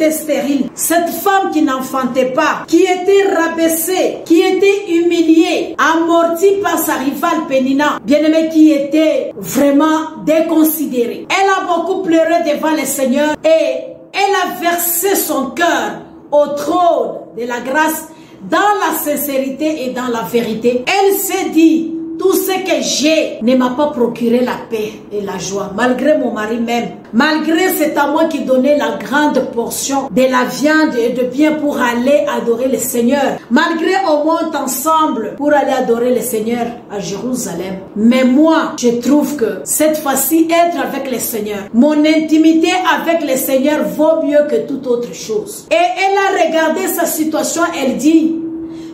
était stérile, cette femme qui n'enfantait pas, qui était rabaissée, qui était humiliée, amortie par sa rivale Pénina, bien-aimée, qui était vraiment déconsidérée. Elle a beaucoup pleuré devant le Seigneur et elle a versé son cœur au trône de la grâce dans la sincérité et dans la vérité. Elle s'est dit, tout ce que j'ai ne m'a pas procuré la paix et la joie, malgré mon mari même. Malgré c'est à moi qui donnait la grande portion de la viande et de bien pour aller adorer le Seigneur. Malgré on monte ensemble pour aller adorer le Seigneur à Jérusalem. Mais moi, je trouve que cette fois-ci, être avec le Seigneur, mon intimité avec le Seigneur vaut mieux que toute autre chose. Et elle a regardé sa situation, elle dit,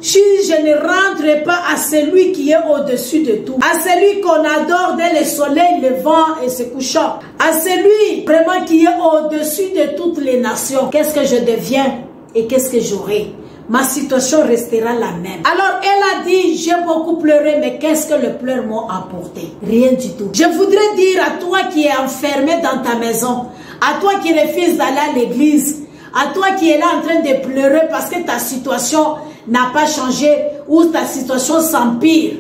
si je ne rentre pas à celui qui est au-dessus de tout, à celui qu'on adore dès le soleil levant et se couchant, à celui vraiment qui est au-dessus de toutes les nations, qu'est-ce que je deviens et qu'est-ce que j'aurai? Ma situation restera la même. Alors elle a dit, j'ai beaucoup pleuré, mais qu'est-ce que le pleur m'a apporté? Rien du tout. Je voudrais dire à toi qui es enfermé dans ta maison, à toi qui refuses d'aller à l'église, à toi qui es là en train de pleurer parce que ta situation n'a pas changé ou ta situation s'empire,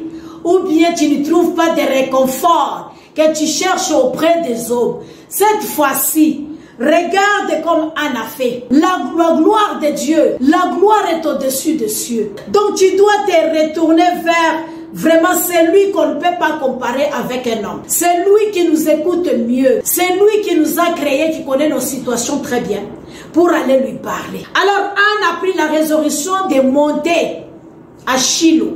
ou bien tu ne trouves pas de réconfort que tu cherches auprès des hommes. Cette fois-ci, regarde comme Anne a fait. La gloire de Dieu, la gloire est au-dessus des cieux. Donc tu dois te retourner vers vraiment celui qu'on ne peut pas comparer avec un homme. C'est lui qui nous écoute mieux. C'est lui qui nous a créés, qui connaît nos situations très bien, pour aller lui parler. Alors Anne a pris la résolution de monter à Shiloh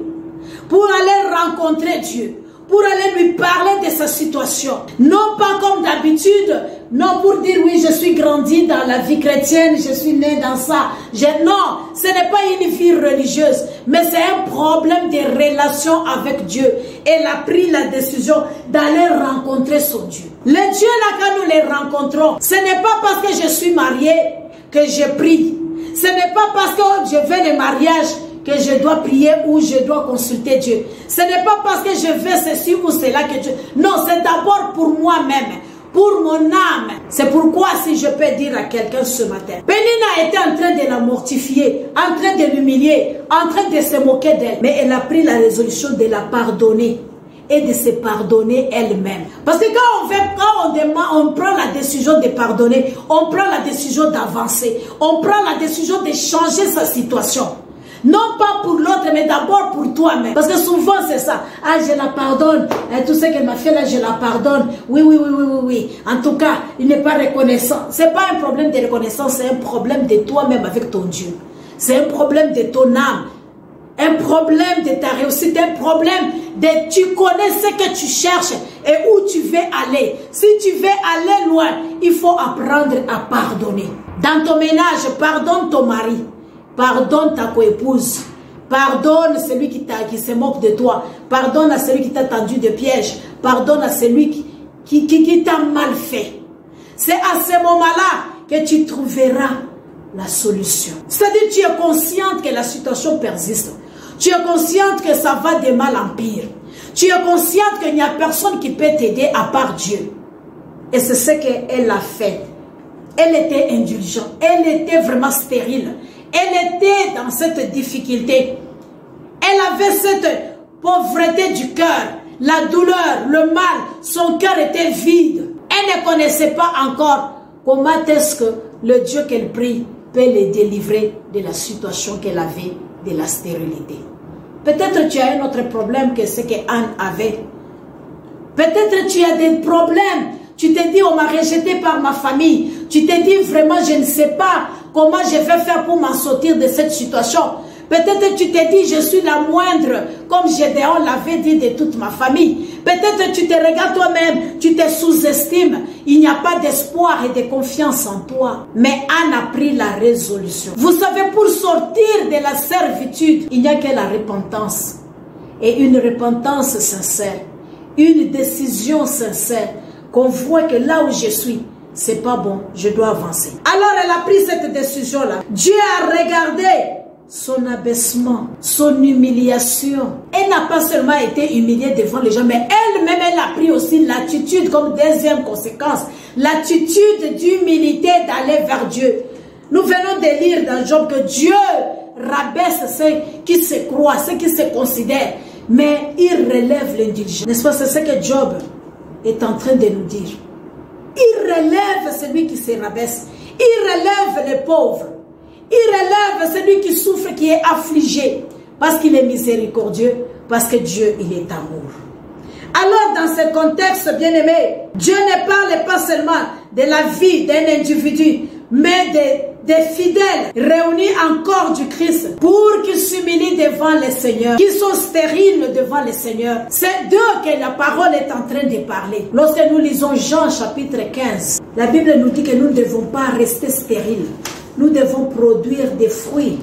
pour aller rencontrer Dieu, pour aller lui parler de sa situation. Non pas comme d'habitude, non pour dire oui, je suis grandi dans la vie chrétienne, je suis né dans ça. Non, ce n'est pas une vie religieuse, mais c'est un problème de relation avec Dieu. Elle a pris la décision d'aller rencontrer son Dieu. Le Dieu là, quand nous les rencontrons, ce n'est pas parce que je suis mariée que je prie. Ce n'est pas parce que je fais le mariage que je dois prier ou je dois consulter Dieu. Ce n'est pas parce que je fais ceci ou cela que Dieu... Non, c'est d'abord pour moi-même, pour mon âme. C'est pourquoi si je peux dire à quelqu'un ce matin, Pénina était en train de la mortifier, en train de l'humilier, en train de se moquer d'elle. Mais elle a pris la résolution de la pardonner et de se pardonner elle-même. Parce que quand on prend la décision de pardonner, on prend la décision d'avancer, on prend la décision de changer sa situation. Non pas pour l'autre, mais d'abord pour toi-même. Parce que souvent c'est ça. Ah, je la pardonne. Tout ce qu'elle m'a fait là, je la pardonne. Oui. En tout cas, il n'est pas reconnaissant. Ce n'est pas un problème de reconnaissance, c'est un problème de toi-même avec ton Dieu. C'est un problème de ton âme. Un problème de ta réussite, un problème de tu connais ce que tu cherches et où tu veux aller. Si tu veux aller loin, il faut apprendre à pardonner. Dans ton ménage, pardonne ton mari. Pardonne ta coépouse. Pardonne celui qui se moque de toi. Pardonne à celui qui t'a tendu de piège. Pardonne à celui qui t'a mal fait. C'est à ce moment-là que tu trouveras la solution. C'est-à-dire tu es consciente que la situation persiste. Tu es consciente que ça va de mal en pire. Tu es consciente qu'il n'y a personne qui peut t'aider à part Dieu. Et c'est ce qu'elle a fait. Elle était indulgente. Elle était vraiment stérile. Elle était dans cette difficulté. Elle avait cette pauvreté du cœur, la douleur, le mal. Son cœur était vide. Elle ne connaissait pas encore comment est-ce que le Dieu qu'elle prie peut les délivrer de la situation qu'elle avait, de la stérilité. Peut-être tu as un autre problème que ce que Anne avait. Peut-être tu as des problèmes. Tu te dis, on m'a rejeté par ma famille. Tu te dis, vraiment, je ne sais pas comment je vais faire pour m'en sortir de cette situation. Peut-être tu te dis, je suis la moindre, comme Gédéon l'avait dit de toute ma famille. Peut-être tu te regardes toi-même, tu te sous-estimes. Il n'y a pas d'espoir et de confiance en toi. Mais Anne a pris la résolution. Vous savez, pour sortir de la servitude, il n'y a que la repentance. Et une repentance sincère, une décision sincère, qu'on voit que là où je suis, c'est pas bon, je dois avancer. Alors elle a pris cette décision-là. Dieu a regardé son abaissement, son humiliation. Elle n'a pas seulement été humiliée devant les gens, mais elle-même, elle a pris aussi l'attitude comme deuxième conséquence. L'attitude d'humilité d'aller vers Dieu. Nous venons de lire dans Job que Dieu rabaisse ceux qui se croient, ceux qui se considèrent, mais il relève l'indigent. N'est-ce pas? C'est ce que Job est en train de nous dire. Il relève celui qui se rabaisse. Il relève les pauvres. Il relève celui qui souffre, qui est affligé. Parce qu'il est miséricordieux, parce que Dieu, il est amour. Alors, dans ce contexte, bien-aimé, Dieu ne parle pas seulement de la vie d'un individu, mais des fidèles réunis en corps du Christ pour qu'ils s'humilient devant le Seigneur, qu'ils sont stériles devant le Seigneur. C'est d'eux que la parole est en train de parler. Lorsque nous lisons Jean chapitre 15, la Bible nous dit que nous ne devons pas rester stériles. Nous devons produire des fruits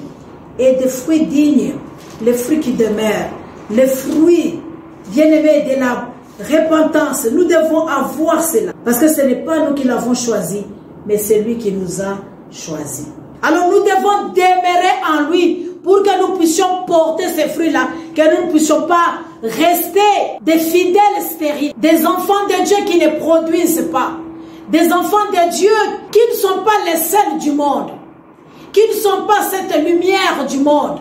et des fruits dignes, les fruits qui demeurent, les fruits bien-aimés de la repentance. Nous devons avoir cela parce que ce n'est pas nous qui l'avons choisi, mais c'est lui qui nous a choisi. Alors nous devons demeurer en lui pour que nous puissions porter ces fruits-là, que nous ne puissions pas rester des fidèles stériles, des enfants de Dieu qui ne produisent pas, des enfants de Dieu qui ne sont pas les sels du monde, qui ne sont pas cette lumière du monde,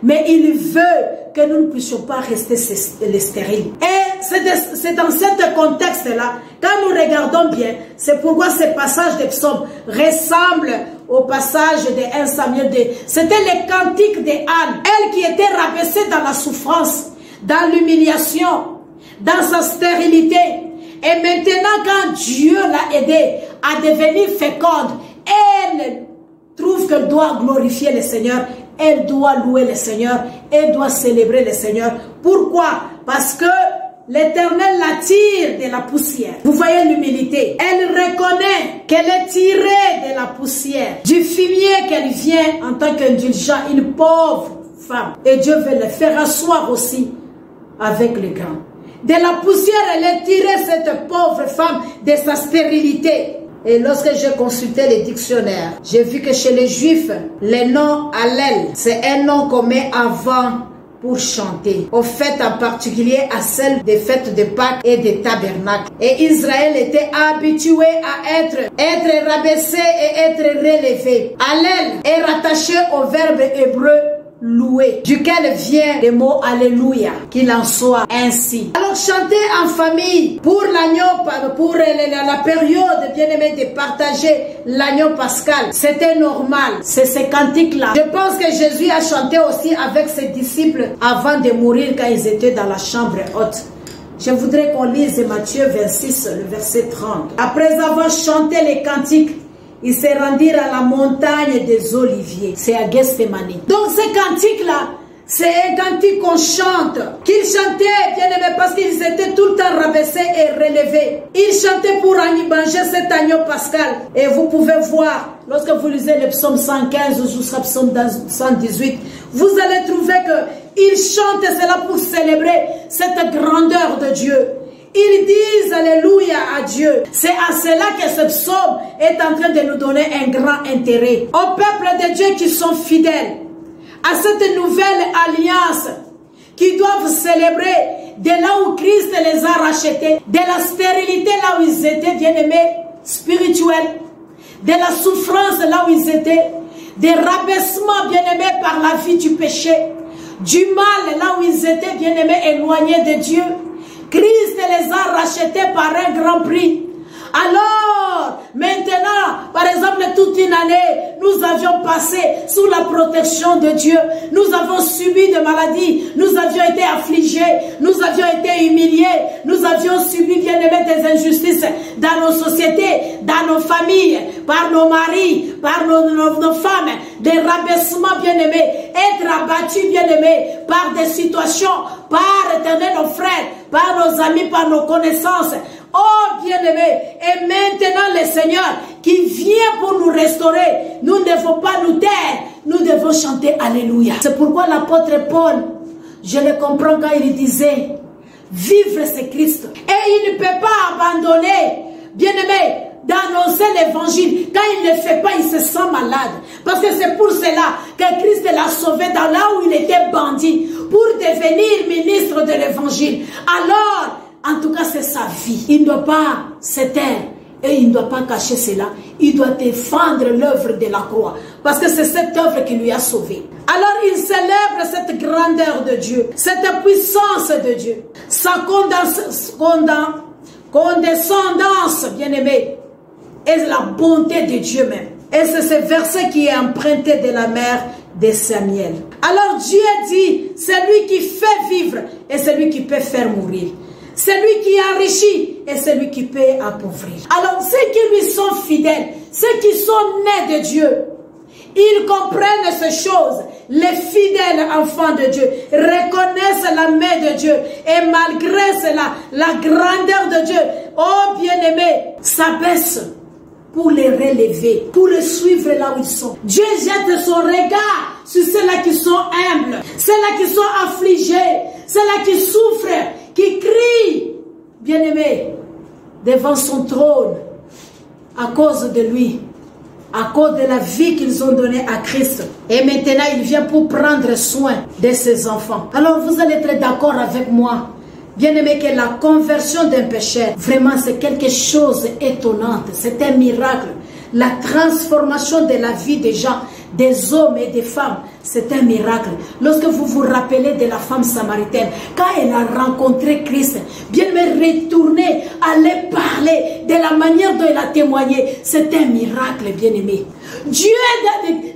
mais il veut que nous ne puissions pas rester les stériles. Et c'est dans ce contexte-là, quand nous regardons bien, c'est pourquoi ce passage de psaume ressemble au passage de 1 Samuel 2. C'était le cantique de Anne, elle qui était rabaissée dans la souffrance, dans l'humiliation, dans sa stérilité. Et maintenant, quand Dieu l'a aidée à devenir féconde, elle trouve qu'elle doit glorifier le Seigneur. Elle doit louer le Seigneur, elle doit célébrer le Seigneur. Pourquoi? Parce que l'Éternel l'attire de la poussière. Vous voyez l'humilité. Elle reconnaît qu'elle est tirée de la poussière, du fumier qu'elle vient en tant qu'indulgente, une pauvre femme. Et Dieu veut le faire asseoir aussi avec les grands. De la poussière, elle est tirée, cette pauvre femme, de sa stérilité. Et lorsque j'ai consulté les dictionnaires, j'ai vu que chez les Juifs, le nom Hallel, c'est un nom qu'on met avant pour chanter. Au fait en particulier à celle des fêtes de Pâques et des tabernacles. Et Israël était habitué à être rabaissé et être relevé. Hallel est rattaché au verbe hébreu louer, duquel vient le mot alléluia, qu'il en soit ainsi. Alors chanter en famille pour l'agneau, pour la période bien aimée de partager l'agneau pascal, c'était normal. C'est ce cantique là. Je pense que Jésus a chanté aussi avec ses disciples avant de mourir quand ils étaient dans la chambre haute. Je voudrais qu'on lise Matthieu 26, le verset 30. Après avoir chanté les cantiques, ils se rendirent à la montagne des Oliviers. C'est à Gethsémani. Donc ce cantique-là, c'est un cantique qu'on chante. Qu'ils chantaient, bien aimé, parce qu'ils étaient tout le temps rabaissés et relevés. Ils chantaient pour ennibanger cet agneau pascal. Et vous pouvez voir, lorsque vous lisez le psaume 115 ou jusqu'à psaume 118, vous allez trouver qu'ils chantent cela pour célébrer cette grandeur de Dieu. Ils disent alléluia à Dieu. C'est à cela que ce psaume est en train de nous donner un grand intérêt. Au peuple de Dieu qui sont fidèles à cette nouvelle alliance, qui doivent célébrer de là où Christ les a rachetés, de la stérilité là où ils étaient, bien-aimés, spirituels, de la souffrance là où ils étaient, des rabaissements, bien-aimés, par la vie du péché, du mal là où ils étaient, bien-aimés, éloignés de Dieu. Christ les a rachetés par un grand prix. Alors, maintenant, par exemple, toute une année, nous avions passé sous la protection de Dieu. Nous avons subi des maladies. Nous avions été affligés. Nous avions été humiliés. Nous avions subi, bien aimé, des injustices dans nos sociétés, dans nos familles, par nos maris, par nos femmes, des rabaissements, bien aimés, être abattus, bien aimés, par des situations, par éternel nos frères, par nos amis, par nos connaissances. Oh bien-aimé, et maintenant le Seigneur qui vient pour nous restaurer, nous ne devons pas nous taire, nous devons chanter Alléluia. C'est pourquoi l'apôtre Paul, je le comprends quand il disait, vivre c'est Christ. Et il ne peut pas abandonner, bien-aimé, d'annoncer l'évangile. Quand il ne le fait pas, il se sent malade. Parce que c'est pour cela que Christ l'a sauvé dans là où il était bandit, pour devenir ministre de l'évangile. Alors, en tout cas, c'est sa vie. Il ne doit pas se taire. Et il ne doit pas cacher cela. Il doit défendre l'œuvre de la croix. Parce que c'est cette œuvre qui lui a sauvé. Alors il célèbre cette grandeur de Dieu, cette puissance de Dieu, sa condescendance, bien-aimé, et la bonté de Dieu même. Et c'est ce verset qui est emprunté de la mère de Samuel. Alors Dieu dit, c'est lui qui fait vivre et c'est lui qui peut faire mourir. C'est lui qui enrichit et c'est lui qui peut appauvrir. Alors ceux qui lui sont fidèles, ceux qui sont nés de Dieu, ils comprennent ces choses. Les fidèles enfants de Dieu reconnaissent la main de Dieu. Et malgré cela, la grandeur de Dieu, oh bien-aimé, s'abaisse pour les relever, pour les suivre là où ils sont. Dieu jette son regard sur ceux-là qui sont humbles, ceux-là qui sont affligés, ceux-là qui souffrent, qui crient, bien-aimé, devant son trône, à cause de lui, à cause de la vie qu'ils ont donnée à Christ. Et maintenant, il vient pour prendre soin de ses enfants. Alors, vous allez être d'accord avec moi, bien-aimé, que la conversion d'un pécheur, vraiment, c'est quelque chose d'étonnant. C'est un miracle. La transformation de la vie des gens, des hommes et des femmes, c'est un miracle. Lorsque vous vous rappelez de la femme samaritaine, quand elle a rencontré Christ, bien-aimé, retourner, aller parler de la manière dont elle a témoigné, c'est un miracle, bien-aimé. Dieu,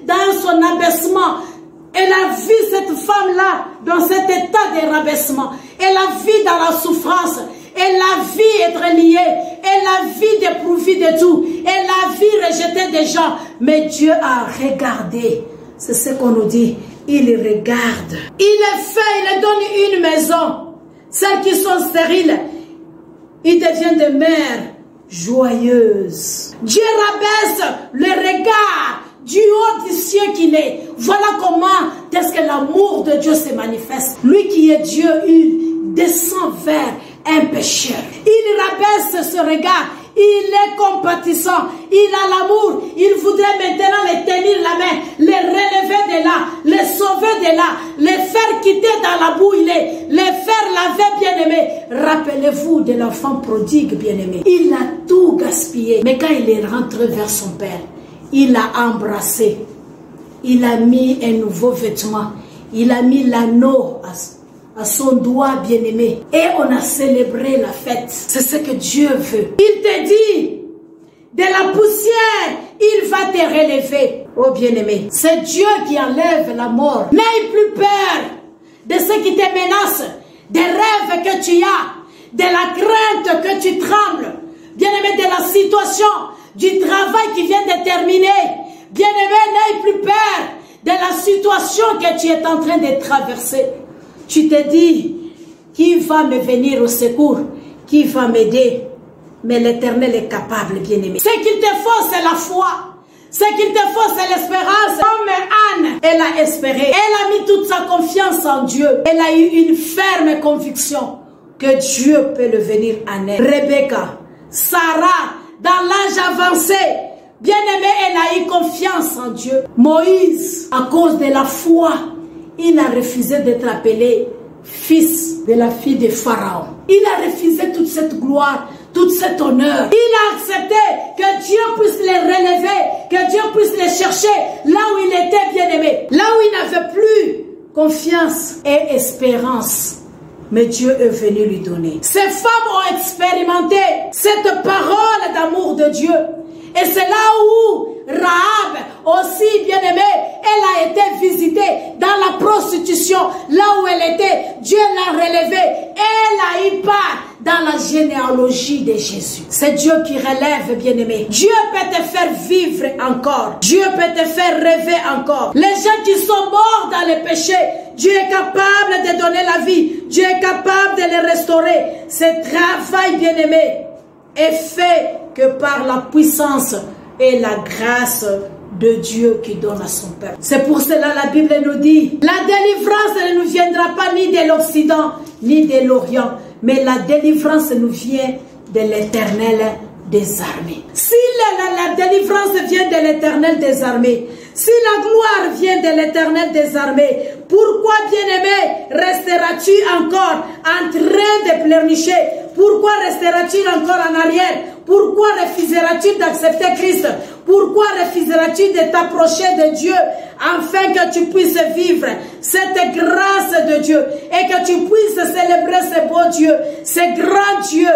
dans son abaissement, elle a vu cette femme-là dans cet état de rabaissement. Elle a vu dans la souffrance. Elle a vu être liée. Elle a vu d'éprouver de tout. Elle a vu rejeter des gens. Mais Dieu a regardé. C'est ce qu'on nous dit. Il regarde. Il est fait, il donne une maison. Celles qui sont stériles, ils deviennent des mères joyeuses. Dieu rabaisse le regard du haut du ciel qu'il est. Voilà comment est-ce que l'amour de Dieu se manifeste. Lui qui est Dieu, il descend vers un pécheur. Il rabaisse ce regard. Il est compatissant. Il a l'amour. Il voudrait maintenant les tenir la main, les relever de là, les sauver de là, les faire quitter dans la boue, les faire laver, bien-aimé. Rappelez-vous de l'enfant prodigue, bien-aimé. Il a tout gaspillé. Mais quand il est rentré vers son père, il l'a embrassé. Il a mis un nouveau vêtement. Il a mis l'anneau à son doigt, bien-aimé. Et on a célébré la fête. C'est ce que Dieu veut. Il te dit, de la poussière, il va te relever. Oh bien-aimé, c'est Dieu qui enlève la mort. N'aie plus peur de ce qui te menace, des rêves que tu as, de la crainte que tu trembles. Bien-aimé, de la situation, du travail qui vient de terminer. Bien-aimé, n'aie plus peur de la situation que tu es en train de traverser. Tu te dis, qui va me venir au secours? Qui va m'aider? Mais l'Éternel est capable, bien-aimé. Ce qu'il te faut, c'est la foi. Ce qu'il te faut, c'est l'espérance. Comme Anne, elle a espéré. Elle a mis toute sa confiance en Dieu. Elle a eu une ferme conviction que Dieu peut le venir en elle. Rebecca, Sarah, dans l'âge avancé, bien-aimé, elle a eu confiance en Dieu. Moïse, à cause de la foi, il a refusé d'être appelé fils de la fille de Pharaon. Il a refusé toute cette gloire, tout cet honneur. Il a accepté que Dieu puisse les relever, que Dieu puisse les chercher là où il était bien-aimé, là où il n'avait plus confiance et espérance. Mais Dieu est venu lui donner. Ces femmes ont expérimenté cette parole d'amour de Dieu. Et c'est là où Rahab, aussi bien-aimée, elle a été visitée dans la prostitution, là où elle était. Dieu l'a relevée. Elle a eu part dans la généalogie de Jésus. C'est Dieu qui relève, bien-aimé. Dieu peut te faire vivre encore. Dieu peut te faire rêver encore. Les gens qui sont morts dans les péchés, Dieu est capable de donner la vie. Dieu est capable de les restaurer. Ce travail, bien-aimé, est fait que par la puissance et la grâce de Dieu qui donne à son peuple. C'est pour cela la Bible nous dit, la délivrance ne nous viendra pas ni de l'Occident, ni de l'Orient, mais la délivrance nous vient de l'Éternel des armées. Si la délivrance vient de l'Éternel des armées, si la gloire vient de l'Éternel des armées, pourquoi, bien-aimé, resteras-tu encore en train de pleurnicher? Pourquoi resteras-tu encore en arrière? Pourquoi refuseras-tu d'accepter Christ? Pourquoi refuseras-tu de t'approcher de Dieu afin que tu puisses vivre cette grâce de Dieu et que tu puisses célébrer ce beau Dieu, ce grand Dieu,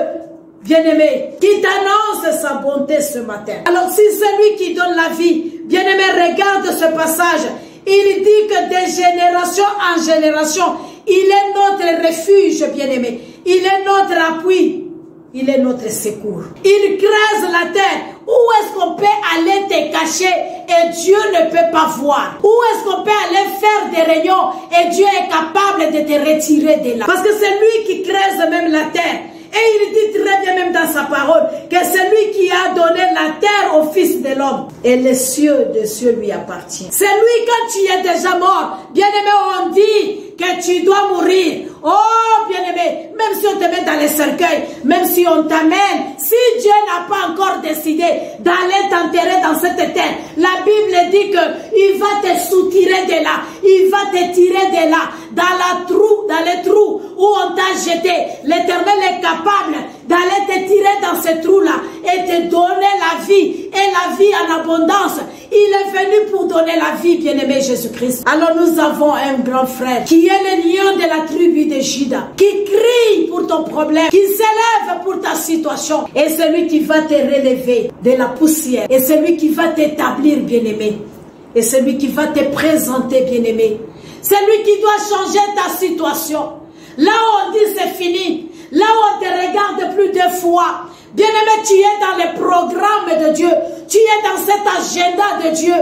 bien-aimé, qui t'annonce sa bonté ce matin? Alors si c'est lui qui donne la vie, bien-aimé, regarde ce passage. Il dit que de génération en génération, il est notre refuge, bien-aimé. Il est notre appui. Il est notre secours. Il creuse la terre. Où est-ce qu'on peut aller te cacher et Dieu ne peut pas voir? Où est-ce qu'on peut aller faire des rayons et Dieu est capable de te retirer de là? Parce que c'est lui qui creuse même la terre. Et il dit très bien même dans sa parole que c'est lui qui a donné la terre au Fils de l'homme. Et les cieux des cieux lui appartiennent. C'est lui quand tu es déjà mort. Bien-aimé, on dit que tu dois mourir. Oh, bien-aimé, même si on te met dans les cercueils, même si on t'amène, si Dieu n'a pas encore décidé d'aller t'enterrer dans cette terre, la Bible dit qu'il va te soutirer de là, il va te tirer de là, dans les trous où on t'a jeté. L'Éternel est capable d'aller te tirer dans ces trous-là et te donner la vie, et la vie en abondance. Il est venu pour donner la vie, bien-aimé Jésus-Christ. Alors nous avons un grand frère qui est le lion de la tribu de Juda, qui crie pour ton problème, qui s'élève pour ta situation. Et c'est lui qui va te relever de la poussière. Et c'est lui qui va t'établir, bien-aimé. Et c'est lui qui va te présenter, bien-aimé. C'est lui qui doit changer ta situation. Là où on dit c'est fini, là où on te regarde plus de fois, bien-aimé, tu es dans le programme de Dieu, tu es dans cet agenda de Dieu.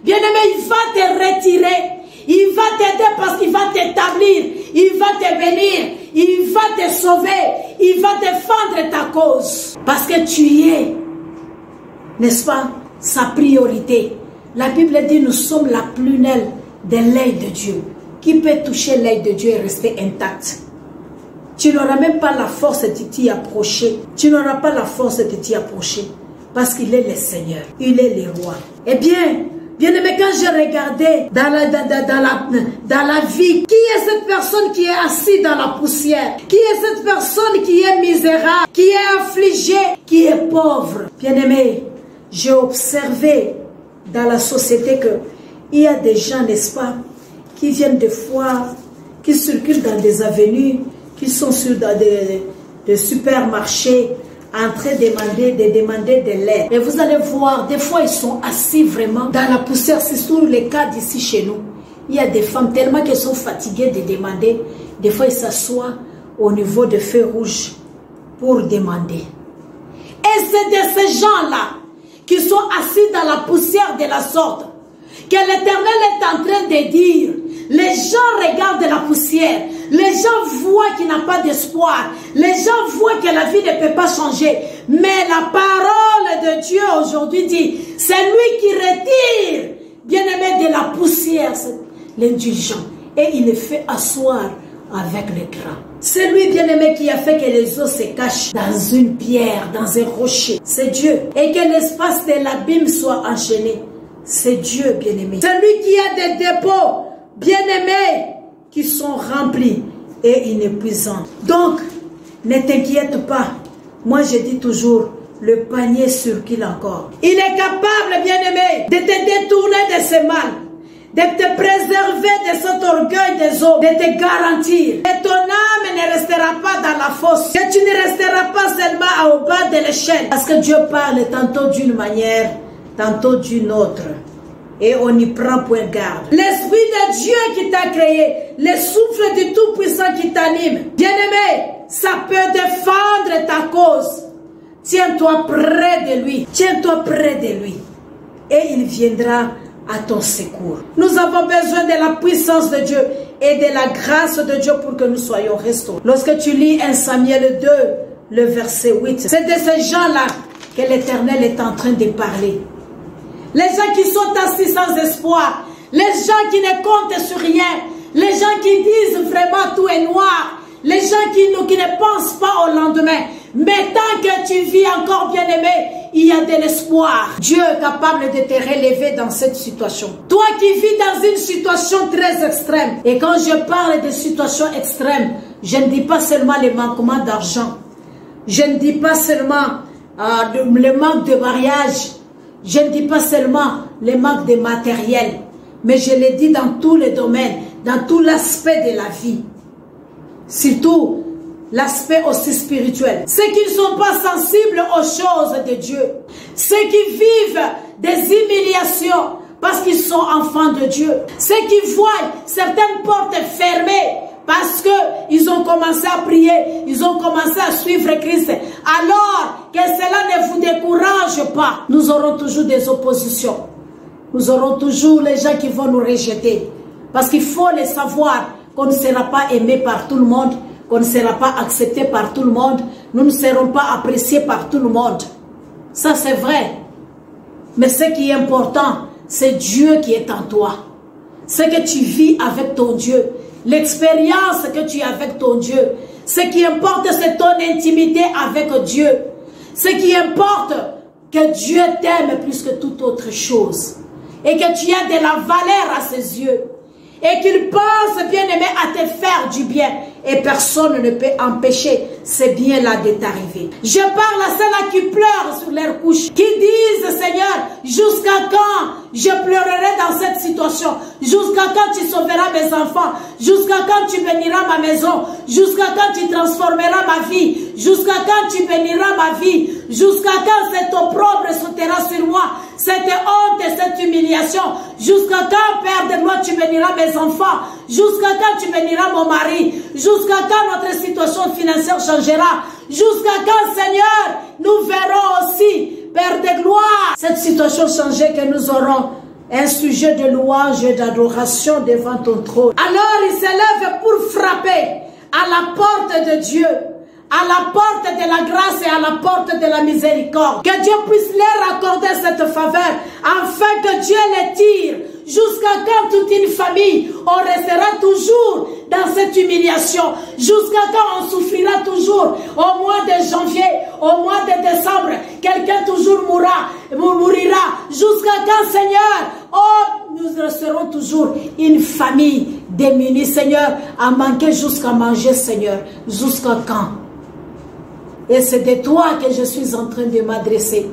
Bien-aimé, il va te retirer, il va t'aider parce qu'il va t'établir, il va te bénir, il va te sauver, il va défendre ta cause. Parce que tu es, n'est-ce pas, sa priorité. La Bible dit nous sommes la prunelle de l'œil de Dieu. Qui peut toucher l'œil de Dieu et rester intact? Tu n'auras même pas la force de t'y approcher. Tu n'auras pas la force de t'y approcher. Parce qu'il est le Seigneur. Il est le roi. Eh bien, bien-aimé, quand j'ai regardé dans la vie, qui est cette personne qui est assise dans la poussière? Qui est cette personne qui est misérable, qui est affligée, qui est pauvre? Bien-aimé, j'ai observé dans la société qu'il y a des gens, n'est-ce pas, qui viennent des fois, qui circulent dans des avenues, qui sont sur des supermarchés en train de demander de l'aide. Et vous allez voir, des fois ils sont assis vraiment dans la poussière. C'est sur les cas d'ici chez nous. Il y a des femmes tellement qu'elles sont fatiguées de demander. Des fois ils s'assoient au niveau des feux rouges pour demander. Et c'est de ces gens-là qui sont assis dans la poussière de la sorte que l'Éternel est en train de dire. Les gens regardent la poussière. Les gens voient qu'il n'a pas d'espoir. Les gens voient que la vie ne peut pas changer. Mais la parole de Dieu aujourd'hui dit, c'est lui qui retire, bien-aimé, de la poussière, l'indulgent. Et il le fait asseoir avec les grands. C'est lui, bien-aimé, qui a fait que les eaux se cachent dans une pierre, dans un rocher. C'est Dieu. Et que l'espace de l'abîme soit enchaîné. C'est Dieu, bien-aimé. C'est lui qui a des dépôts, bien-aimés, qui sont remplis et inépuisables. Donc, ne t'inquiète pas. Moi, je dis toujours, le panier circule encore. Il est capable, bien-aimé, de te détourner de ce mal, de te préserver de cet orgueil des hommes, de te garantir que ton âme ne restera pas dans la fosse, que tu ne resteras pas seulement au bas de l'échelle. Parce que Dieu parle tantôt d'une manière, tantôt d'une autre. Et on y prend point garde. L'Esprit de Dieu qui t'a créé, le souffle du Tout-Puissant qui t'anime, bien-aimé, ça peut défendre ta cause. Tiens-toi près de lui. Tiens-toi près de lui. Et il viendra à ton secours. Nous avons besoin de la puissance de Dieu et de la grâce de Dieu pour que nous soyons restaurés. Lorsque tu lis 1 Samuel 2, le verset 8, c'est de ces gens-là que l'Éternel est en train de parler. Les gens qui sont assis sans espoir, les gens qui ne comptent sur rien, les gens qui disent vraiment tout est noir, les gens qui ne pensent pas au lendemain. Mais tant que tu vis encore, bien-aimé, il y a de l'espoir. Dieu est capable de te relever dans cette situation. Toi qui vis dans une situation très extrême, et quand je parle de situation extrême, je ne dis pas seulement les manquements d'argent. Je ne dis pas seulement le manque de mariage, je ne dis pas seulement le manque de matériel, mais je le dis dans tous les domaines, dans tout l'aspect de la vie. Surtout l'aspect aussi spirituel. Ceux qui ne sont pas sensibles aux choses de Dieu, ceux qui vivent des humiliations parce qu'ils sont enfants de Dieu, ceux qui voient certaines portes fermées parce qu'ils ont commencé à prier, ils ont commencé à suivre Christ, alors que cela ne vous décourage pas. Nous aurons toujours des oppositions. Nous aurons toujours les gens qui vont nous rejeter. Parce qu'il faut le savoir qu'on ne sera pas aimé par tout le monde, qu'on ne sera pas accepté par tout le monde, nous ne serons pas appréciés par tout le monde. Ça c'est vrai. Mais ce qui est important, c'est Dieu qui est en toi. Ce que tu vis avec ton Dieu, l'expérience que tu as avec ton Dieu. Ce qui importe, c'est ton intimité avec Dieu. Ce qui importe, que Dieu t'aime plus que toute autre chose. Et que tu as de la valeur à ses yeux. Et qu'il pense, bien-aimé, à te faire du bien. Et personne ne peut empêcher ce bien-là de t'arriver. Je parle à ceux-là qui pleurent sur leur couche, qui disent, Seigneur, jusqu'à quand je pleurerai dans cette situation? Jusqu'à quand tu sauveras mes enfants? Jusqu'à quand tu béniras ma maison? Jusqu'à quand tu transformeras ma vie? Jusqu'à quand tu béniras ma vie? Jusqu'à quand cet opprobre sautera sur moi? Cette honte et cette humiliation? Jusqu'à quand, Père de gloire, tu béniras mes enfants? Jusqu'à quand tu béniras mon mari? Jusqu'à quand notre situation financière changera? Jusqu'à quand, Seigneur, nous verrons aussi, Père de gloire, cette situation changer, que nous aurons un sujet de louange et d'adoration devant ton trône. Alors il s'élève pour frapper à la porte de Dieu, à la porte de la grâce et à la porte de la miséricorde. Que Dieu puisse leur accorder cette faveur, afin que Dieu les tire. Jusqu'à quand toute une famille, on restera toujours dans cette humiliation? Jusqu'à quand on souffrira toujours? Au mois de janvier, au mois de décembre, quelqu'un toujours mourira. Jusqu'à quand, Seigneur? Oh, nous resterons toujours une famille démunie, Seigneur, à manquer jusqu'à manger, Seigneur. Jusqu'à quand? Et c'est de toi que je suis en train de m'adresser.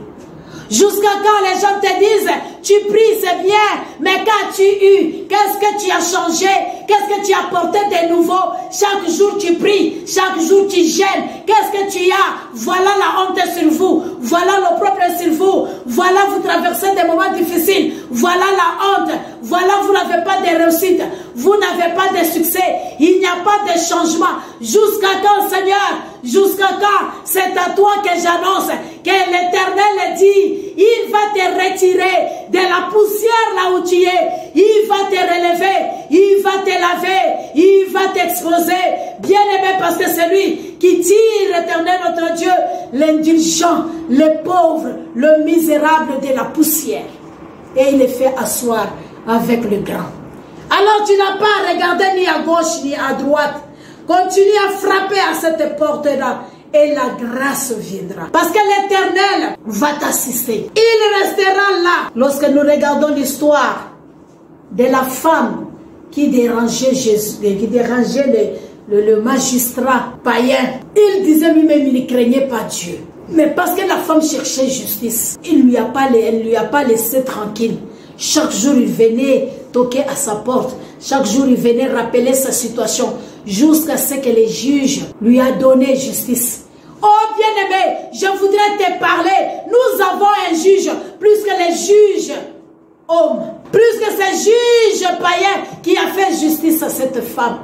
Jusqu'à quand les gens te disent, tu pries, c'est bien, mais qu'as-tu eu? Qu'est-ce que tu as changé? Qu'est-ce que tu as apporté de nouveau? Chaque jour tu pries, chaque jour tu gênes. Qu'est-ce que tu as? Voilà la honte sur vous, voilà l'opprobre sur vous, voilà vous traversez des moments difficiles, voilà la honte, voilà vous n'avez pas de réussite, vous n'avez pas de succès, il n'y a pas de changement. Jusqu'à quand, Seigneur? Jusqu'à quand? C'est à toi que j'annonce que l'Éternel dit, il va te retirer de la poussière là où tu es, il va te relever, il va te laver, il va t'exposer, bien aimé, parce que c'est lui qui tire, l'Éternel notre Dieu, l'indulgent, le pauvre, le misérable de la poussière, et il les fait asseoir avec le grand. Alors tu n'as pas à regarder ni à gauche ni à droite. Continue à frapper à cette porte-là et la grâce viendra. Parce que l'Éternel va t'assister. Il restera là. Lorsque nous regardons l'histoire de la femme qui dérangeait Jésus, qui dérangeait le magistrat païen, il disait lui-même, il ne craignait pas Dieu. Mais parce que la femme cherchait justice, elle ne lui a pas laissé tranquille. Chaque jour, il venait toquer à sa porte. Chaque jour, il venait rappeler sa situation jusqu'à ce que les juges lui a donné justice. Oh bien-aimé, je voudrais te parler. Nous avons un juge plus que les juges hommes. Plus que ces juges païens qui a fait justice à cette femme.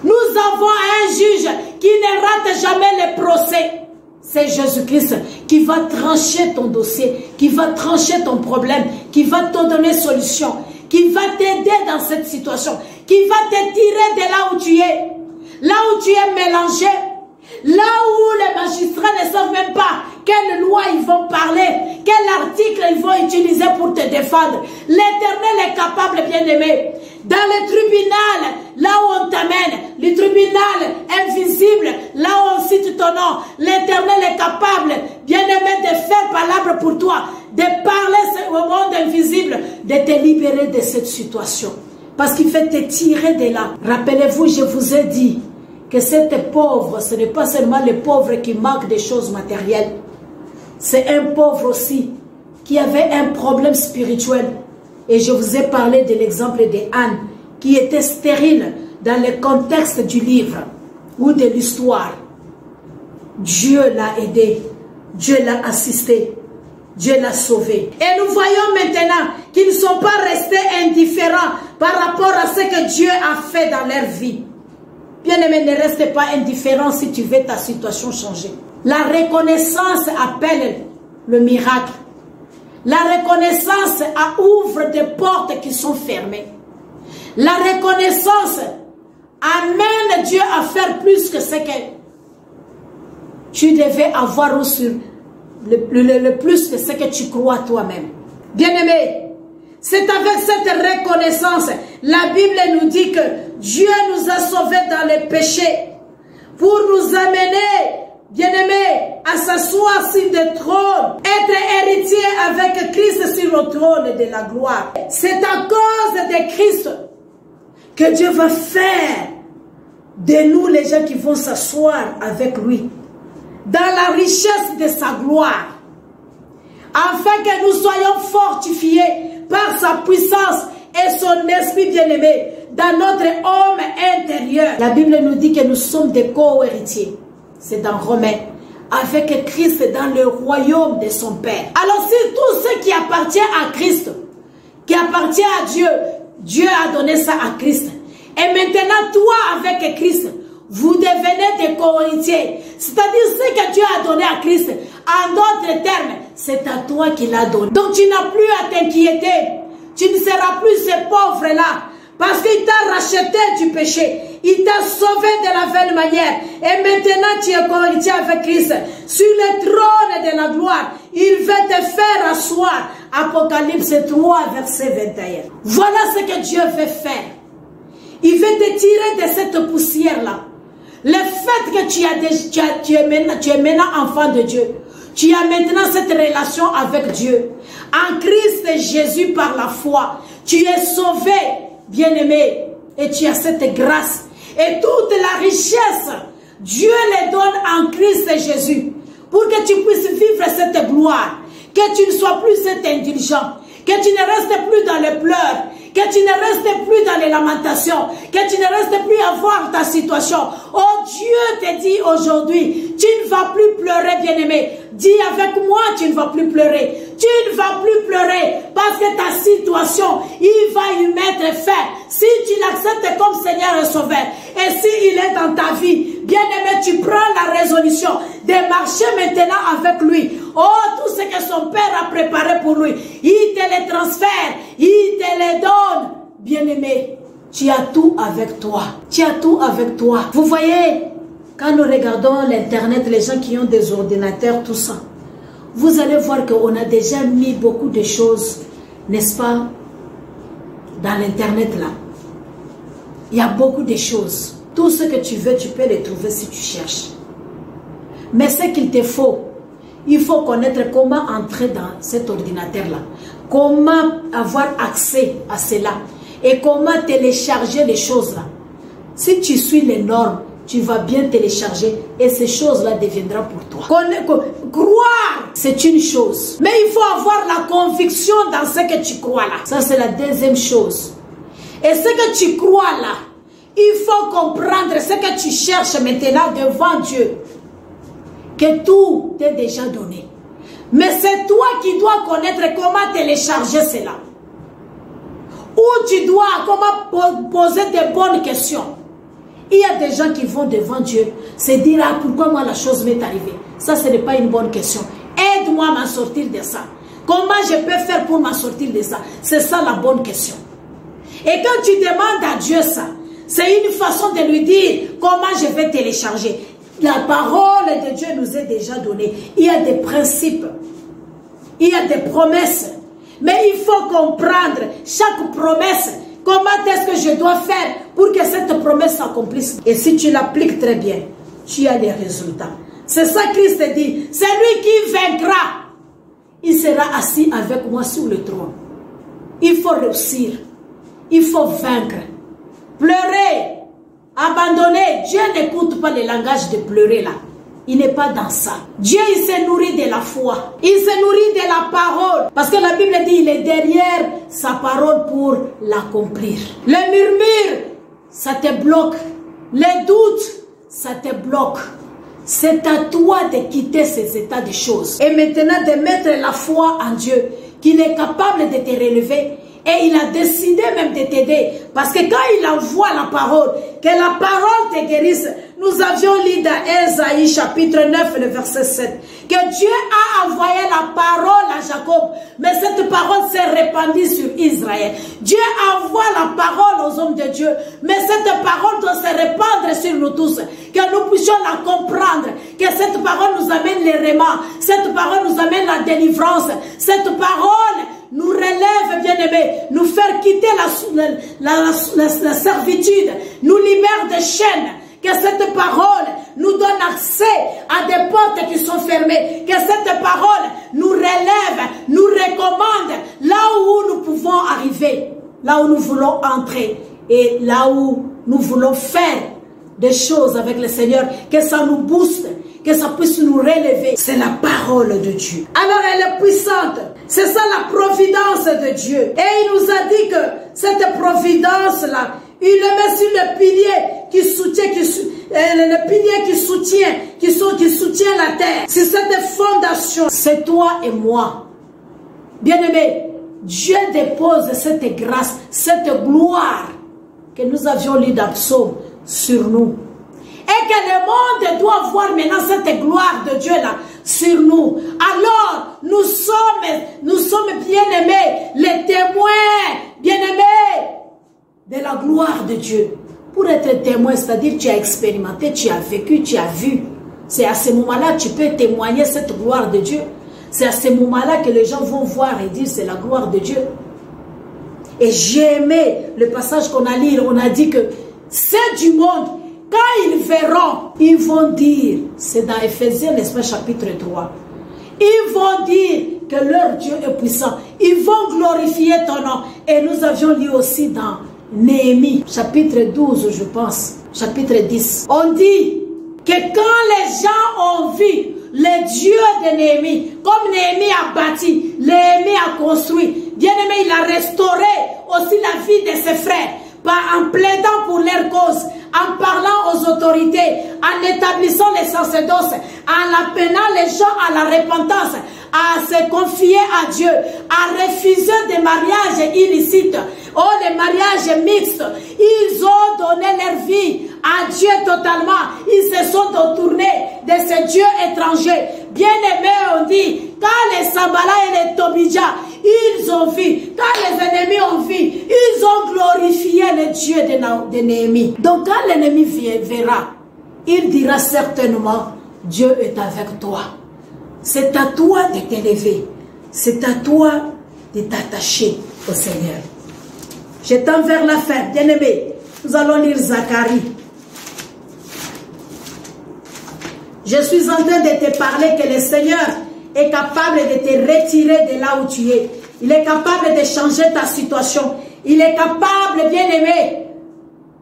Nous avons un juge qui ne rate jamais les procès. C'est Jésus-Christ qui va trancher ton dossier, qui va trancher ton problème, qui va te donner solution, qui va t'aider dans cette situation, qui va te tirer de là où tu es. Là où tu es mélangé, là où les magistrats ne savent même pas quelle loi ils vont parler, quel article ils vont utiliser pour te défendre. L'Éternel est capable, bien-aimé. Dans le tribunal, là où on t'amène, le tribunal invisible, là où on cite ton nom, l'Éternel est capable, bien-aimé, de faire palabre pour toi, de parler au monde invisible, de te libérer de cette situation. Parce qu'il fait te tirer de là. Rappelez-vous, je vous ai dit que cet pauvre, ce n'est pas seulement le pauvre qui manque des choses matérielles. C'est un pauvre aussi qui avait un problème spirituel. Et je vous ai parlé de l'exemple de Anne, qui était stérile dans le contexte du livre ou de l'histoire. Dieu l'a aidé, Dieu l'a assisté, Dieu l'a sauvé. Et nous voyons maintenant qu'ils ne sont pas restés indifférents par rapport à ce que Dieu a fait dans leur vie. Bien-aimé, ne reste pas indifférent si tu veux ta situation changer. La reconnaissance appelle le miracle. La reconnaissance ouvre des portes qui sont fermées. La reconnaissance amène Dieu à faire plus que ce que tu devais avoir reçu, le plus que ce que tu crois toi-même. Bien-aimé, c'est avec cette reconnaissance, la Bible nous dit que Dieu nous a sauvés dans les péchés pour nous amener, bien-aimés, à s'asseoir sur le trône, être héritier avec Christ sur le trône de la gloire. C'est à cause de Christ que Dieu va faire de nous les gens qui vont s'asseoir avec lui dans la richesse de sa gloire, afin que nous soyons fortifiés par sa puissance et son esprit bien-aimé dans notre homme intérieur. La Bible nous dit que nous sommes des co-héritiers. C'est dans Romains. Avec Christ dans le royaume de son Père. Alors si tout ce qui appartient à Christ, qui appartient à Dieu, Dieu a donné ça à Christ. Et maintenant toi avec Christ, vous devenez des co-héritiers. C'est-à-dire ce que Dieu a donné à Christ, en d'autres termes, c'est à toi qu'il a donné. Donc tu n'as plus à t'inquiéter. Tu ne seras plus ce pauvre-là. Parce qu'il t'a racheté du péché. Il t'a sauvé de la belle manière. Et maintenant tu es co-héritier avec Christ. Sur le trône de la gloire, il va te faire asseoir. Apocalypse 3, verset 21. Voilà ce que Dieu veut faire. Il veut te tirer de cette poussière-là. Le fait que tu es maintenant enfant de Dieu, tu as maintenant cette relation avec Dieu. En Christ Jésus par la foi, tu es sauvé, bien-aimé, et tu as cette grâce. Et toute la richesse, Dieu les donne en Christ Jésus, pour que tu puisses vivre cette gloire, que tu ne sois plus cet indulgent, que tu ne restes plus dans les pleurs, que tu ne restes plus dans les lamentations, que tu ne restes plus à voir ta situation. Oh, Dieu te dit aujourd'hui, tu ne vas plus pleurer, bien-aimé. Dis avec moi, tu ne vas plus pleurer. Tu ne vas plus pleurer parce que ta situation, il va y mettre fin. Si tu l'acceptes comme Seigneur et Sauveur, et s'il est dans ta vie, bien-aimé, tu prends la résolution de marcher maintenant avec lui. Oh, tout ce que son Père a préparé pour lui, il te les transfère, il te les donne. Bien-aimé, tu as tout avec toi. Tu as tout avec toi. Vous voyez, quand nous regardons l'Internet, les gens qui ont des ordinateurs, tout ça, vous allez voir qu'on a déjà mis beaucoup de choses, n'est-ce pas, dans l'Internet là. Il y a beaucoup de choses. Tout ce que tu veux, tu peux les trouver si tu cherches. Mais ce qu'il te faut, il faut connaître comment entrer dans cet ordinateur-là. Comment avoir accès à cela. Et comment télécharger les choses-là. Si tu suis les normes, tu vas bien télécharger et ces choses-là deviendront pour toi. Croire, c'est une chose. Mais il faut avoir la conviction dans ce que tu crois là. Ça, c'est la deuxième chose. Et ce que tu crois là, il faut comprendre ce que tu cherches maintenant devant Dieu. Que tout t'est déjà donné. Mais c'est toi qui dois connaître comment télécharger cela. Ou tu dois comment poser des bonnes questions. Il y a des gens qui vont devant Dieu se dire, ah, pourquoi moi la chose m'est arrivée? Ça, ce n'est pas une bonne question. Aide-moi à m'en sortir de ça. Comment je peux faire pour m'en sortir de ça? C'est ça la bonne question. Et quand tu demandes à Dieu ça, c'est une façon de lui dire comment je vais télécharger. La parole de Dieu nous est déjà donnée. Il y a des principes. Il y a des promesses. Mais il faut comprendre chaque promesse. Comment est-ce que je dois faire pour que cette promesse s'accomplisse? Et si tu l'appliques très bien, tu as des résultats. C'est ça Christ dit. C'est lui qui vaincra. Il sera assis avec moi sur le trône. Il faut réussir. Il faut vaincre. Pleurer. abandonné. Dieu n'écoute pas le langage de pleurer là. Il n'est pas dans ça. Dieu, il se nourrit de la foi. Il se nourrit de la parole. Parce que la Bible dit, il est derrière sa parole pour l'accomplir. Le murmure, ça te bloque. Les doutes, ça te bloque. C'est à toi de quitter ces états de choses. Et maintenant de mettre la foi en Dieu, qu'il est capable de te relever. Et il a décidé même de t'aider. Parce que quand il envoie la parole, que la parole te guérisse. Nous avions lu dans Ésaïe chapitre 9, le verset 7. Que Dieu a envoyé la parole à Jacob. Mais cette parole s'est répandue sur Israël. Dieu envoie la parole aux hommes de Dieu. Mais cette parole doit se répandre sur nous tous. Que nous puissions la comprendre. Que cette parole nous amène les remords. Cette parole nous amène la délivrance. Cette parole nous relève, bien-aimés, nous faire quitter la servitude, nous libère des chaînes, que cette parole nous donne accès à des portes qui sont fermées, que cette parole nous relève, nous recommande là où nous pouvons arriver, là où nous voulons entrer et là où nous voulons faire des choses avec le Seigneur, que ça nous booste, que ça puisse nous relever. C'est la parole de Dieu. Alors elle est puissante. C'est ça la providence de Dieu. Et il nous a dit que cette providence-là, il le met sur le pilier qui soutient, qui soutient la terre. C'est cette fondation. C'est toi et moi. Bien-aimé, Dieu dépose cette grâce, cette gloire que nous avions lu dans Psaume sur nous. Et que le monde doit voir maintenant cette gloire de Dieu là sur nous. Alors, nous sommes bien-aimés, les témoins bien-aimés de la gloire de Dieu. Pour être témoin, c'est-à-dire tu as expérimenté, tu as vécu, tu as vu. C'est à ce moment-là que tu peux témoigner cette gloire de Dieu. C'est à ce moment-là que les gens vont voir et dire c'est la gloire de Dieu. Et j'ai aimé le passage qu'on a lu, on a dit que c'est du monde. Quand ils verront, ils vont dire, c'est dans Éphésiens, n'est-ce pas, chapitre 3. Ils vont dire que leur Dieu est puissant. Ils vont glorifier ton nom. Et nous avions lu aussi dans Néhémie, chapitre 12, je pense, chapitre 10. On dit que quand les gens ont vu le Dieu de Néhémie, comme Néhémie a bâti, Néhémie a construit, bien aimé, il a restauré aussi la vie de ses frères, en plaidant pour leur cause, en parlant aux autorités, en établissant les sacerdoces, en appelant les gens à la repentance, à se confier à Dieu, à refuser des mariages illicites, les mariages mixtes. Ils ont donné leur vie à Dieu totalement. Ils se sont détournés de ce Dieu étranger. Bien-aimés, on dit, quand les Sambala et les Tobija, ils ont vu, quand les ennemis ont vu, ils ont glorifié le Dieu de Néhémie. Donc quand l'ennemi verra, il dira certainement, Dieu est avec toi. C'est à toi de t'élever. C'est à toi de t'attacher au Seigneur. Je tends vers la fin, bien-aimé. Nous allons lire Zacharie. Je suis en train de te parler que le Seigneur est capable de te retirer de là où tu es. Il est capable de changer ta situation. Il est capable, bien-aimé,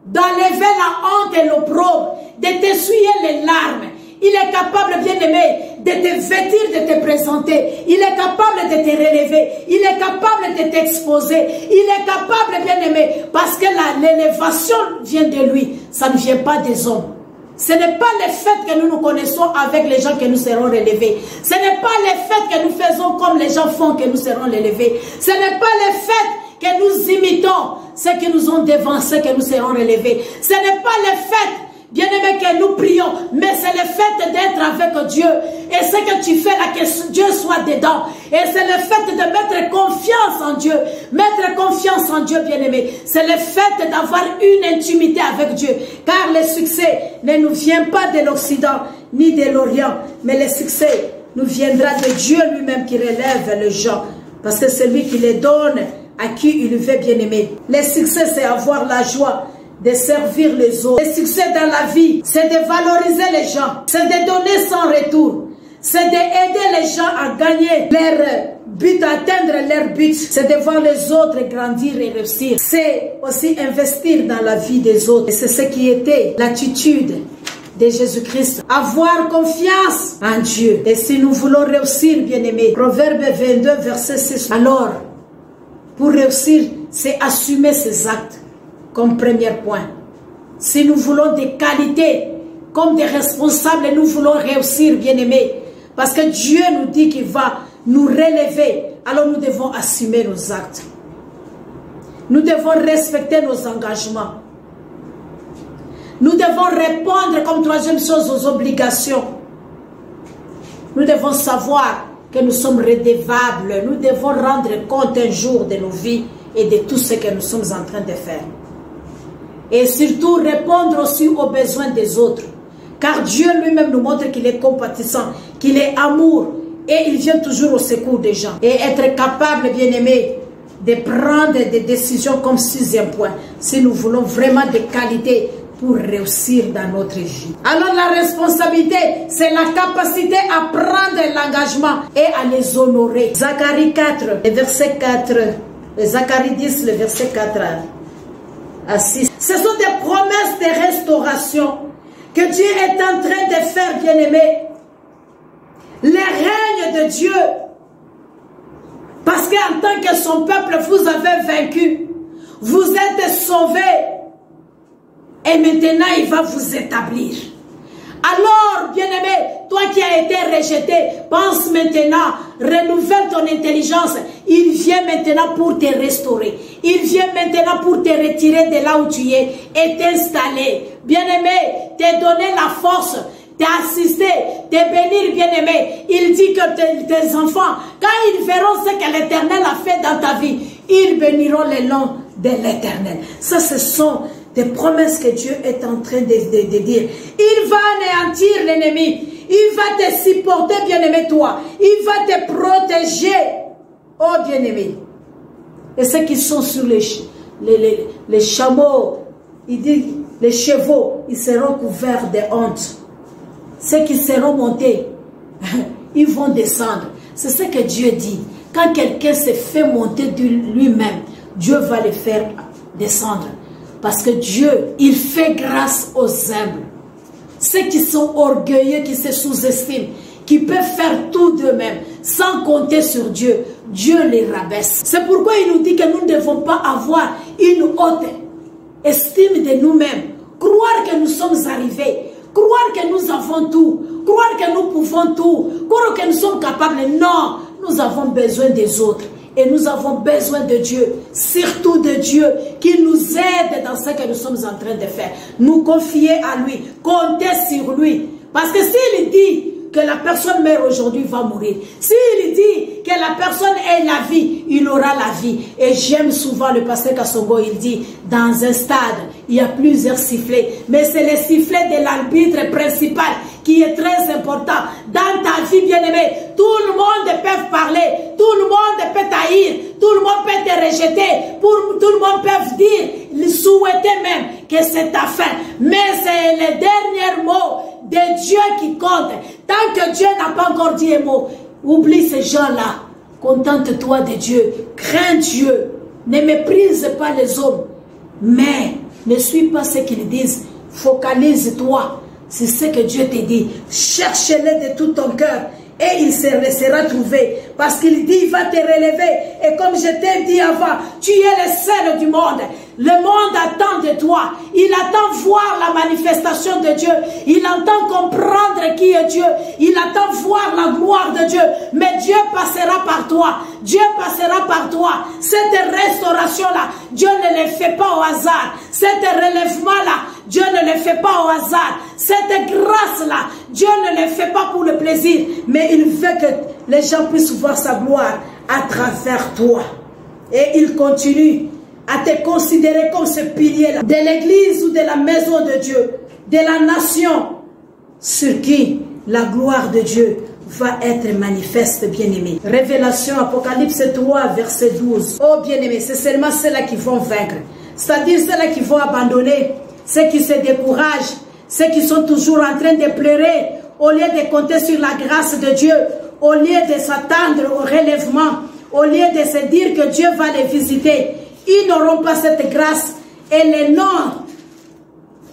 d'enlever la honte et l'opprobre, de t'essuyer les larmes. Il est capable, bien-aimé, de te vêtir, de te présenter. Il est capable de te relever. Il est capable de t'exposer. Il est capable, bien-aimé, parce que l'élévation vient de lui. Ça ne vient pas des hommes. Ce n'est pas le fait que nous nous connaissons avec les gens que nous serons relevés. Ce n'est pas le fait que nous faisons comme les gens font que nous serons relevés. Ce n'est pas le fait que nous imitons ceux qui nous ont devancés que nous serons relevés. Ce n'est pas le fait, bien-aimé, que nous prions, mais c'est le fait d'être avec Dieu. Et ce que tu fais là, que Dieu soit dedans. Et c'est le fait de mettre confiance en Dieu. Mettre confiance en Dieu, bien-aimé. C'est le fait d'avoir une intimité avec Dieu. Car le succès ne nous vient pas de l'Occident, ni de l'Orient. Mais le succès nous viendra de Dieu lui-même qui relève les gens. Parce que c'est lui qui les donne à qui il veut, bien-aimé. Le succès, c'est avoir la joie de servir les autres. Le succès dans la vie, c'est de valoriser les gens. C'est de donner sans retour. c'est d'aider les gens à gagner leur but, à atteindre leur but. C'est de voir les autres grandir et réussir. C'est aussi investir dans la vie des autres. Et c'est ce qui était l'attitude de Jésus-Christ. Avoir confiance en Dieu. Et si nous voulons réussir, bien-aimés, Proverbe 22, verset 6, alors, pour réussir, c'est assumer ses actes comme premier point. Si nous voulons des qualités comme des responsables, nous voulons réussir, bien-aimés, parce que Dieu nous dit qu'il va nous relever, alors nous devons assumer nos actes. Nous devons respecter nos engagements. Nous devons répondre comme troisième chose aux obligations. Nous devons savoir que nous sommes redevables. Nous devons rendre compte un jour de nos vies et de tout ce que nous sommes en train de faire. Et surtout répondre aussi aux besoins des autres. Car Dieu lui-même nous montre qu'il est compatissant, qu'il est amour et il vient toujours au secours des gens. Et être capable, bien-aimé, de prendre des décisions comme sixième point, si nous voulons vraiment des qualités pour réussir dans notre vie. Alors la responsabilité, c'est la capacité à prendre l'engagement et à les honorer. Zacharie 4, le verset 4, Zacharie 10, le verset 4 à 6. Ce sont des promesses de restauration que Dieu est en train de faire, bien-aimés. Le règne de Dieu. Parce qu'en tant que son peuple, vous avez vaincu. Vous êtes sauvés. Et maintenant, il va vous établir. Alors, bien-aimé, toi qui as été rejeté, pense maintenant, renouvelle ton intelligence. Il vient maintenant pour te restaurer. Il vient maintenant pour te retirer de là où tu es et t'installer. Bien-aimé, te donner la force, t'assister, te bénir, bien-aimé. Il dit que tes enfants, quand ils verront ce que l'Éternel a fait dans ta vie, ils béniront le nom de l'Éternel. Ça, ce sont des promesses que Dieu est en train de dire. Il va anéantir l'ennemi. Il va te supporter, bien-aimé, toi. Il va te protéger, oh bien-aimé. Et ceux qui sont sur les chameaux, il dit, les chevaux, ils seront couverts de honte. Ceux qui seront montés, ils vont descendre. C'est ce que Dieu dit. Quand quelqu'un se fait monter de lui-même, Dieu va le faire descendre. Parce que Dieu, il fait grâce aux humbles. Ceux qui sont orgueilleux, qui se sous-estiment, qui peuvent faire tout d'eux-mêmes, sans compter sur Dieu, Dieu les rabaisse. C'est pourquoi il nous dit que nous ne devons pas avoir une haute estime de nous-mêmes. Croire que nous sommes arrivés, croire que nous avons tout, croire que nous pouvons tout, croire que nous sommes capables. Non, nous avons besoin des autres. Et nous avons besoin de Dieu, surtout de Dieu, qui nous aide dans ce que nous sommes en train de faire. Nous confier à lui, compter sur lui. Parce que s'il dit que la personne meurt aujourd'hui, va mourir. S'il dit que la personne est la vie, il aura la vie. Et j'aime souvent le pasteur Kassongo, il dit, dans un stade, il y a plusieurs sifflets. Mais c'est le sifflet de l'arbitre principal qui est très important. Dans ta vie, bien-aimée, tout le monde peut parler, tout le monde peut t'haïr, tout le monde peut te rejeter, tout le monde peut dire, souhaiter même que c'est ta fin. Mais c'est le dernier mot de Dieu qui compte. Tant que Dieu n'a pas encore dit un mot, oublie ces gens-là. Contente-toi de Dieu. Crains Dieu. Ne méprise pas les hommes. Mais ne suis pas ce qu'ils disent. Focalise-toi. C'est ce que Dieu te dit. Cherche-le de tout ton cœur. Et il sera trouvé. Parce qu'il dit, il va te relever. Et comme je t'ai dit avant, tu es le seul du monde. Le monde attend de toi. Il attend voir la manifestation de Dieu. Il entend comprendre qui est Dieu. Il attend voir la gloire de Dieu. Mais Dieu passera par toi. Dieu passera par toi. Cette restauration-là, Dieu ne le fait pas au hasard. Cet relèvement-là, Dieu ne le fait pas au hasard. Cette grâce-là, Dieu ne le fait pas pour le plaisir. Mais il veut que les gens puissent voir sa gloire à travers toi. Et il continue à te considérer comme ce pilier-là de l'église ou de la maison de Dieu, de la nation, sur qui la gloire de Dieu va être manifeste, bien-aimé. Révélation, Apocalypse 3, verset 12. Oh, bien-aimé, c'est seulement ceux-là qui vont vaincre. C'est-à-dire ceux-là qui vont abandonner, ceux qui se découragent, ceux qui sont toujours en train de pleurer au lieu de compter sur la grâce de Dieu, au lieu de s'attendre au relèvement, au lieu de se dire que Dieu va les visiter, ils n'auront pas cette grâce. Et les noms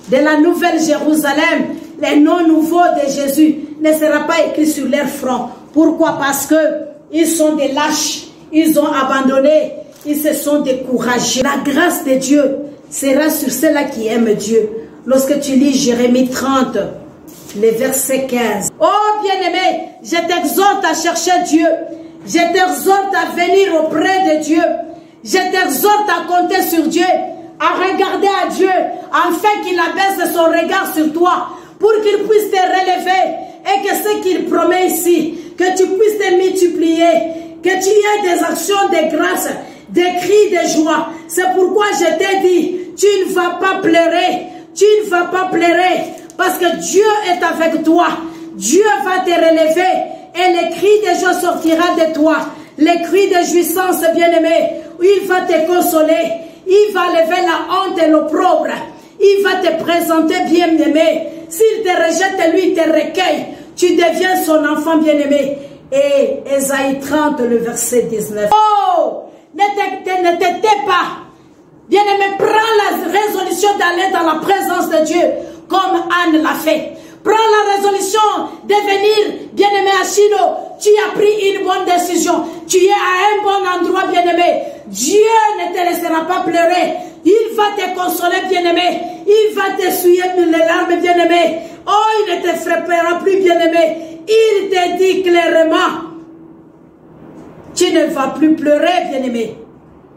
de la Nouvelle Jérusalem, les noms nouveaux de Jésus, ne sera pas écrit sur leur front. Pourquoi? Parce que ils sont des lâches, ils ont abandonné, ils se sont découragés. La grâce de Dieu sera sur ceux-là qui aiment Dieu. Lorsque tu lis Jérémie 30, le verset 15. Oh bien-aimé, je t'exhorte à chercher Dieu. Je t'exhorte à venir auprès de Dieu. Je t'exhorte à compter sur Dieu, à regarder à Dieu, afin qu'il abaisse son regard sur toi, pour qu'il puisse te relever, et que ce qu'il promet ici, que tu puisses te multiplier, que tu aies des actions de grâce, des cris de joie. C'est pourquoi je t'ai dit, tu ne vas pas pleurer, tu ne vas pas pleurer, parce que Dieu est avec toi. Dieu va te relever, et le cri de joie sortira de toi. Le cri de jouissance, bien-aimé, il va te consoler, il va lever la honte et l'opprobre, il va te présenter bien-aimé. S'il te rejette, lui, il te recueille. Tu deviens son enfant bien-aimé. Et Ésaïe 30, le verset 19. Oh, ne t'étais pas. Bien-aimé, prends la résolution d'aller dans la présence de Dieu, comme Anne l'a fait. Prends la résolution de venir, bien-aimé, à Shiloh. Tu as pris une bonne décision. Tu es à un bon endroit, bien-aimé. Dieu ne te laissera pas pleurer. Il va te consoler, bien-aimé. Il va t'essuyer les larmes, bien-aimé. Oh, il ne te frappera plus, bien-aimé. Il te dit clairement, tu ne vas plus pleurer, bien-aimé.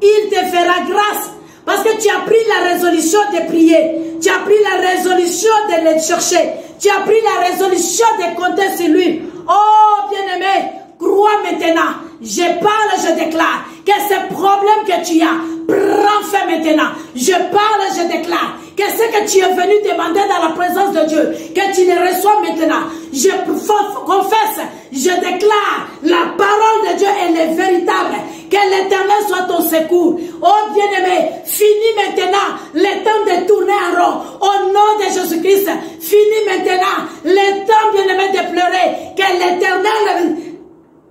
Il te fera grâce. Parce que tu as pris la résolution de prier. Tu as pris la résolution de le chercher. Tu as pris la résolution de compter sur lui. Oh, bien-aimé, crois maintenant. Je parle, je déclare que ce problème que tu as, prends fin maintenant. Je parle, je déclare que ce que tu es venu demander dans la présence de Dieu, que tu le reçois maintenant. Je confesse, je déclare, la parole de Dieu elle est véritable. Que l'Éternel soit ton secours. Oh bien-aimé, finis maintenant le temps de tourner en rond. Au nom de Jésus-Christ, finis maintenant le temps, bien-aimé, de pleurer. Que l'Éternel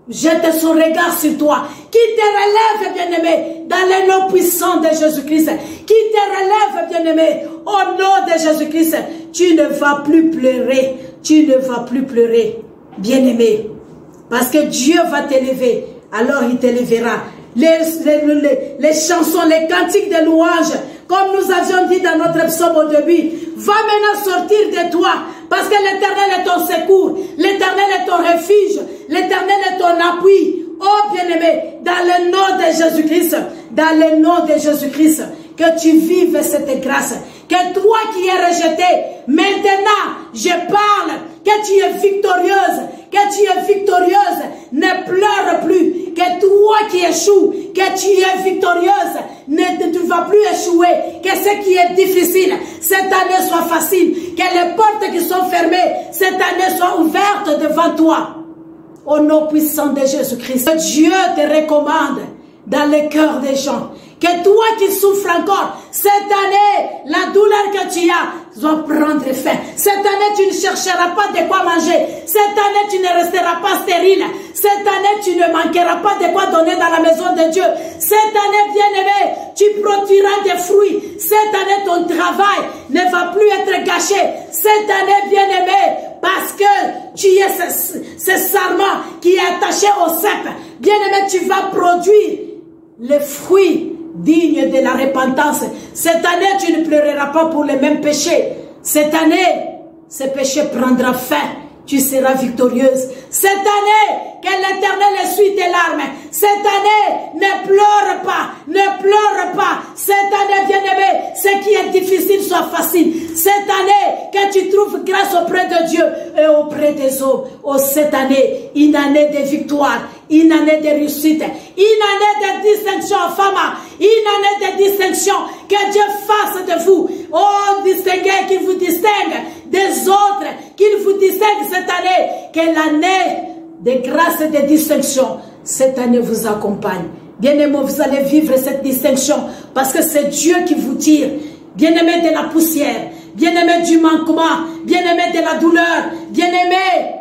jette son regard sur toi. Qui te relève, bien-aimé, dans le nom puissant de Jésus-Christ. Qui te relève, bien-aimé, au nom de Jésus-Christ. Tu ne vas plus pleurer. Tu ne vas plus pleurer, bien-aimé. Parce que Dieu va t'élever. Alors il t'élèvera. Les chansons, les cantiques de louange, comme nous avions dit dans notre psaume au début, va maintenant sortir de toi. Parce que l'Éternel est ton secours. L'Éternel est ton refuge. L'Éternel est ton appui. Oh bien-aimé, dans le nom de Jésus-Christ, dans le nom de Jésus-Christ, que tu vives cette grâce. Que toi qui es rejeté, maintenant, je parle, que tu es victorieuse, que tu es victorieuse, ne pleure plus. Que toi qui échoues, que tu es victorieuse, tu ne vas plus échouer. Que ce qui est difficile, cette année soit facile. Que les portes qui sont fermées, cette année soient ouvertes devant toi. Au nom puissant de Jésus-Christ, que Dieu te recommande dans le cœur des gens. Que toi qui souffres encore, cette année, la douleur que tu as doit prendre fin. Cette année, tu ne chercheras pas de quoi manger. Cette année, tu ne resteras pas stérile. Cette année, tu ne manqueras pas de quoi donner dans la maison de Dieu. Cette année, bien-aimé, tu produiras des fruits. Cette année, ton travail ne va plus être gâché. Cette année, bien-aimé, parce que tu es ce sarment qui est attaché au cep. Bien-aimé, tu vas produire les fruits dignes de la repentance. Cette année, tu ne pleureras pas pour les mêmes péchés. Cette année, ce péché prendra fin. Tu seras victorieuse. Cette année, que l'Éternel essuie tes larmes. Cette année, ne pleure pas. Ne pleure pas. Cette année, bien-aimé, ce qui est difficile soit facile. Cette année, que tu trouves grâce auprès de Dieu et auprès des hommes. Oh, cette année, une année de victoire, une année de réussite, une année de distinction en femme, une année de distinction. Que Dieu fasse de vous, oh, distinguer, qu'il vous distingue des autres, qu'il vous distingue cette année. Que l'année de grâce et de distinction, cette année vous accompagne. Bien-aimés, vous allez vivre cette distinction parce que c'est Dieu qui vous tire, bien-aimés, de la poussière, bien-aimé du manquement, bien-aimé de la douleur, bien-aimé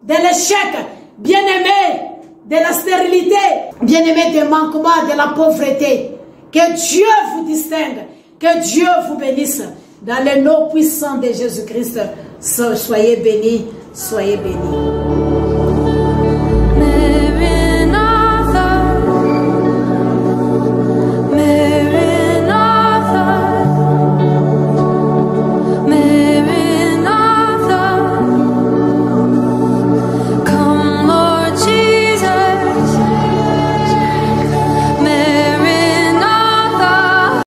de l'échec, bien-aimé de la stérilité, bien-aimé des manquements, de la pauvreté. Que Dieu vous distingue, que Dieu vous bénisse. Dans le nom puissant de Jésus-Christ, soyez bénis, soyez bénis.